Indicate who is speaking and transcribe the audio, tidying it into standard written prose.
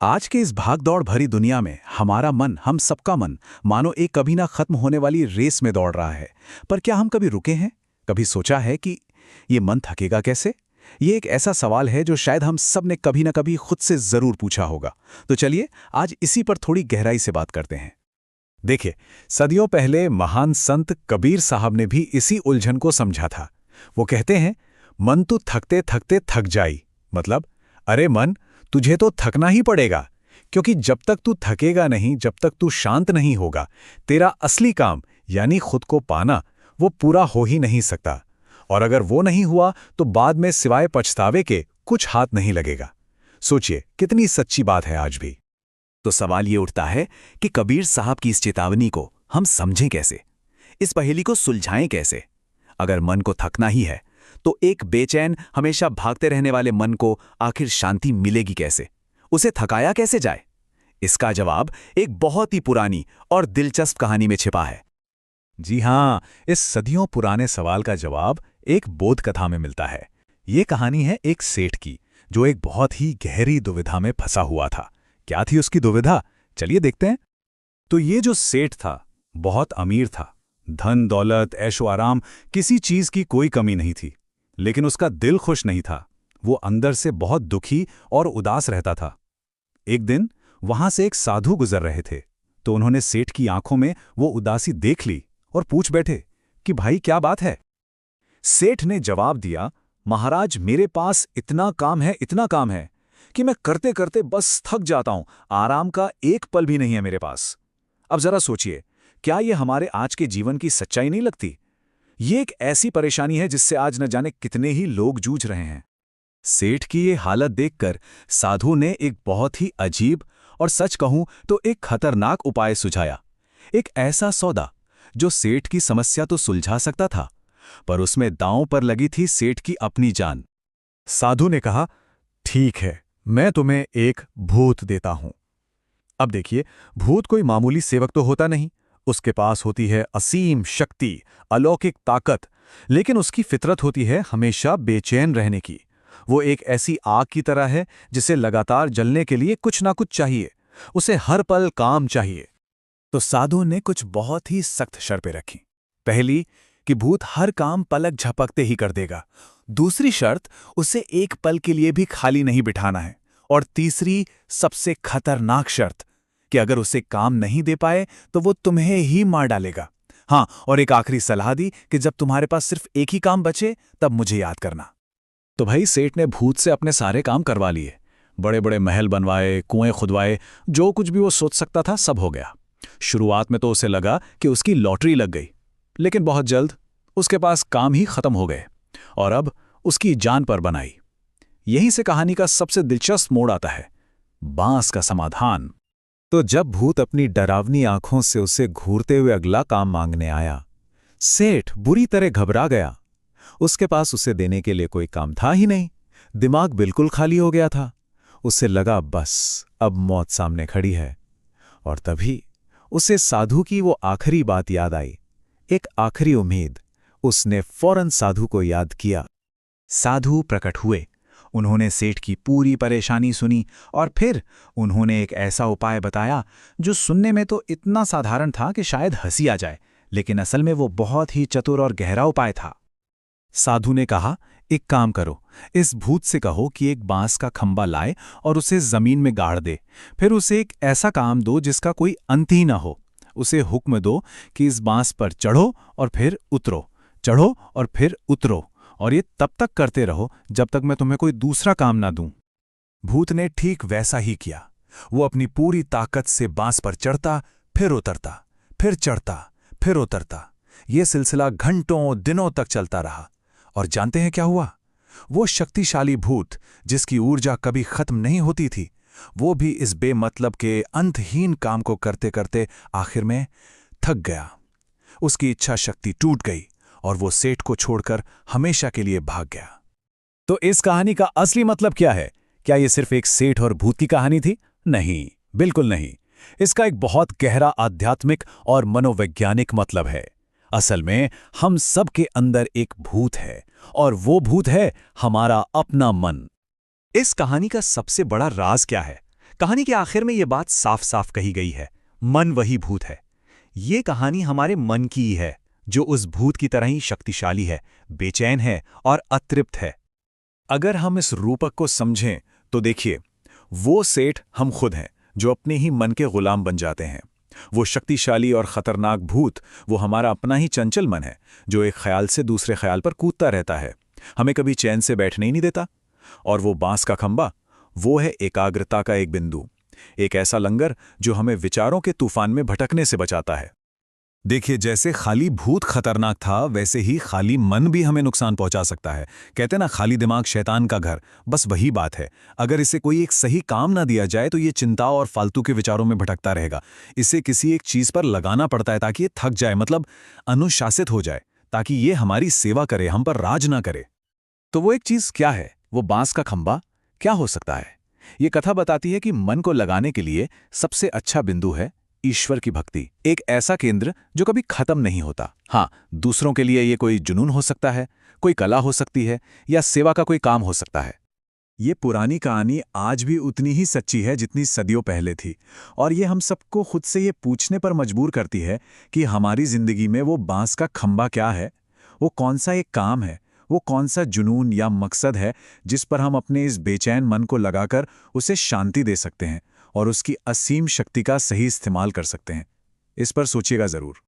Speaker 1: आज के इस भागदौड़ भरी दुनिया में हमारा मन, हम सबका मन, मानो एक कभी ना खत्म होने वाली रेस में दौड़ रहा है। पर क्या हम कभी रुके हैं? कभी सोचा है कि ये मन थकेगा कैसे? ये एक ऐसा सवाल है जो शायद हम सब ने कभी ना कभी खुद से जरूर पूछा होगा। तो चलिए आज इसी पर थोड़ी गहराई से बात करते हैं। देखिए, सदियों पहले महान संत कबीर साहब ने भी इसी उलझन को समझा था। वो कहते हैं, मन तो थकते थकते थक जाई। मतलब, अरे मन, तुझे तो थकना ही पड़ेगा, क्योंकि जब तक तू थकेगा नहीं, जब तक तू शांत नहीं होगा, तेरा असली काम यानी खुद को पाना वो पूरा हो ही नहीं सकता। और अगर वो नहीं हुआ तो बाद में सिवाय पछतावे के कुछ हाथ नहीं लगेगा। सोचिए कितनी सच्ची बात है आज भी। तो सवाल ये उठता है कि कबीर साहब की इस चेतावनी को हम समझें कैसे, इस पहेली को सुलझाएं कैसे। अगर मन को थकना ही है तो एक बेचैन, हमेशा भागते रहने वाले मन को आखिर शांति मिलेगी कैसे? उसे थकाया कैसे जाए? इसका जवाब एक बहुत ही पुरानी और दिलचस्प कहानी में छिपा है। जी हां, इस सदियों पुराने सवाल का जवाब एक बोध कथा में मिलता है। ये कहानी है एक सेठ की, जो एक बहुत ही गहरी दुविधा में फंसा हुआ था। क्या थी उसकी दुविधा? चलिए देखते हैं। तो ये जो सेठ था, बहुत अमीर था। धन दौलत ऐशो आराम, किसी चीज की कोई कमी नहीं थी। लेकिन उसका दिल खुश नहीं था। वो अंदर से बहुत दुखी और उदास रहता था। एक दिन वहां से एक साधु गुजर रहे थे, तो उन्होंने सेठ की आंखों में वो उदासी देख ली और पूछ बैठे कि भाई क्या बात है? सेठ ने जवाब दिया, महाराज, मेरे पास इतना काम है कि मैं करते करते बस थक जाता हूं। आराम का एक पल भी नहीं है मेरे पास। अब जरा सोचिए, क्या ये हमारे आज के जीवन की सच्चाई नहीं लगती? ये एक ऐसी परेशानी है जिससे आज न जाने कितने ही लोग जूझ रहे हैं। सेठ की ये हालत देखकर साधु ने एक बहुत ही अजीब और सच कहूं तो एक खतरनाक उपाय सुझाया। एक ऐसा सौदा जो सेठ की समस्या तो सुलझा सकता था, पर उसमें दांव पर लगी थी सेठ की अपनी जान। साधु ने कहा, ठीक है, मैं तुम्हें एक भूत देता हूं। अब देखिए, भूत कोई मामूली सेवक तो होता नहीं। उसके पास होती है असीम शक्ति, अलौकिक ताकत, लेकिन उसकी फितरत होती है हमेशा बेचैन रहने की। वो एक ऐसी आग की तरह है जिसे लगातार जलने के लिए कुछ ना कुछ चाहिए। उसे हर पल काम चाहिए। तो साधु ने कुछ बहुत ही सख्त शर्तें रखी। पहली, कि भूत हर काम पलक झपकते ही कर देगा। दूसरी शर्त, उसे एक पल के लिए भी खाली नहीं बिठाना है। और तीसरी, सबसे खतरनाक शर्त, कि अगर उसे काम नहीं दे पाए तो वो तुम्हें ही मार डालेगा। हाँ, और एक आखिरी सलाह दी कि जब तुम्हारे पास सिर्फ एक ही काम बचे तब मुझे याद करना। तो भाई सेठ ने भूत से अपने सारे काम करवा लिए। बड़े बड़े महल बनवाए, कुएं खुदवाए, जो कुछ भी वो सोच सकता था सब हो गया। शुरुआत में तो उसे लगा कि उसकी लॉटरी लग गई, लेकिन बहुत जल्द उसके पास काम ही खत्म हो गए और अब उसकी जान पर बनाई। यहीं से कहानी का सबसे दिलचस्प मोड़ आता है, बांस का समाधान। तो जब भूत अपनी डरावनी आंखों से उसे घूरते हुए अगला काम मांगने आया, सेठ बुरी तरह घबरा गया। उसके पास उसे देने के लिए कोई काम था ही नहीं। दिमाग बिल्कुल खाली हो गया था। उसे लगा बस अब मौत सामने खड़ी है। और तभी उसे साधु की वो आखिरी बात याद आई, एक आखिरी उम्मीद। उसने फौरन साधु को याद किया। साधु प्रकट हुए। उन्होंने सेठ की पूरी परेशानी सुनी और फिर उन्होंने एक ऐसा उपाय बताया जो सुनने में तो इतना साधारण था कि शायद हंसी आ जाए, लेकिन असल में वो बहुत ही चतुर और गहरा उपाय था। साधु ने कहा, एक काम करो, इस भूत से कहो कि एक बांस का खंबा लाए और उसे जमीन में गाड़ दे। फिर उसे एक ऐसा काम दो जिसका कोई अंत ही न हो। उसे हुक्म दो कि इस बांस पर चढ़ो और फिर उतरो, चढ़ो और फिर उतरो, और ये तब तक करते रहो जब तक मैं तुम्हें कोई दूसरा काम ना दूं। भूत ने ठीक वैसा ही किया। वो अपनी पूरी ताकत से बांस पर चढ़ता, फिर उतरता, फिर चढ़ता, फिर उतरता। ये सिलसिला घंटों दिनों तक चलता रहा। और जानते हैं क्या हुआ? वो शक्तिशाली भूत जिसकी ऊर्जा कभी खत्म नहीं होती थी, वो भी इस बेमतलब के अंतहीन काम को करते करते आखिर में थक गया। उसकी इच्छा शक्ति टूट गई और वो सेठ को छोड़कर हमेशा के लिए भाग गया। तो इस कहानी का असली मतलब क्या है? क्या ये सिर्फ एक सेठ और भूत की कहानी थी? नहीं, बिल्कुल नहीं। इसका एक बहुत गहरा आध्यात्मिक और मनोवैज्ञानिक मतलब है। असल में हम सब के अंदर एक भूत है और वो भूत है हमारा अपना मन। इस कहानी का सबसे बड़ा राज क्या है?
Speaker 2: कहानी के आखिर में ये बात साफ साफ कही गई है, मन वही भूत है। ये कहानी हमारे मन की ही है, जो उस भूत की तरह ही शक्तिशाली है, बेचैन है और अतृप्त है।
Speaker 1: अगर हम इस रूपक को समझें तो देखिए, वो सेठ हम खुद हैं जो अपने ही मन के गुलाम बन जाते हैं। वो शक्तिशाली और खतरनाक भूत वो हमारा अपना ही चंचल मन है, जो एक ख्याल से दूसरे ख्याल पर कूदता रहता है, हमें कभी चैन से बैठने ही नहीं देता। और वो बांस का खंबा, वो है एकाग्रता का एक बिंदु, एक ऐसा लंगर जो हमें विचारों के तूफान में भटकने से बचाता है। देखिए, जैसे खाली भूत खतरनाक था, वैसे ही खाली मन भी हमें नुकसान पहुंचा सकता है। कहते ना, खाली दिमाग शैतान का घर, बस वही बात है। अगर इसे कोई एक सही काम ना दिया जाए तो ये चिंता और फालतू के विचारों में भटकता रहेगा। इसे किसी एक चीज पर लगाना पड़ता है ताकि ये थक जाए, मतलब अनुशासित हो जाए, ताकि ये हमारी सेवा करे, हम पर राज ना करे। तो वो एक चीज क्या है? वो बांस का खंबा क्या हो सकता है? ये कथा बताती है कि मन को लगाने के लिए सबसे अच्छा बिंदु है ईश्वर की भक्ति, एक ऐसा केंद्र जो कभी खत्म नहीं होता। हाँ, दूसरों के लिए ये कोई जुनून हो सकता है, कोई कला हो सकती है, या सेवा का कोई काम हो सकता है। ये पुरानी कहानी आज भी उतनी ही सच्ची है जितनी सदियों पहले थी, और ये हम सबको खुद से ये पूछने पर मजबूर करती है कि हमारी जिंदगी में वो बांस का खंबा क्या है? वो कौन सा एक काम है, वो कौन सा जुनून या मकसद है जिस पर हम अपने इस बेचैन मन को लगाकर उसे शांति दे सकते हैं और उसकी असीम शक्ति का सही इस्तेमाल कर सकते हैं? इस पर सोचिएगा ज़रूर।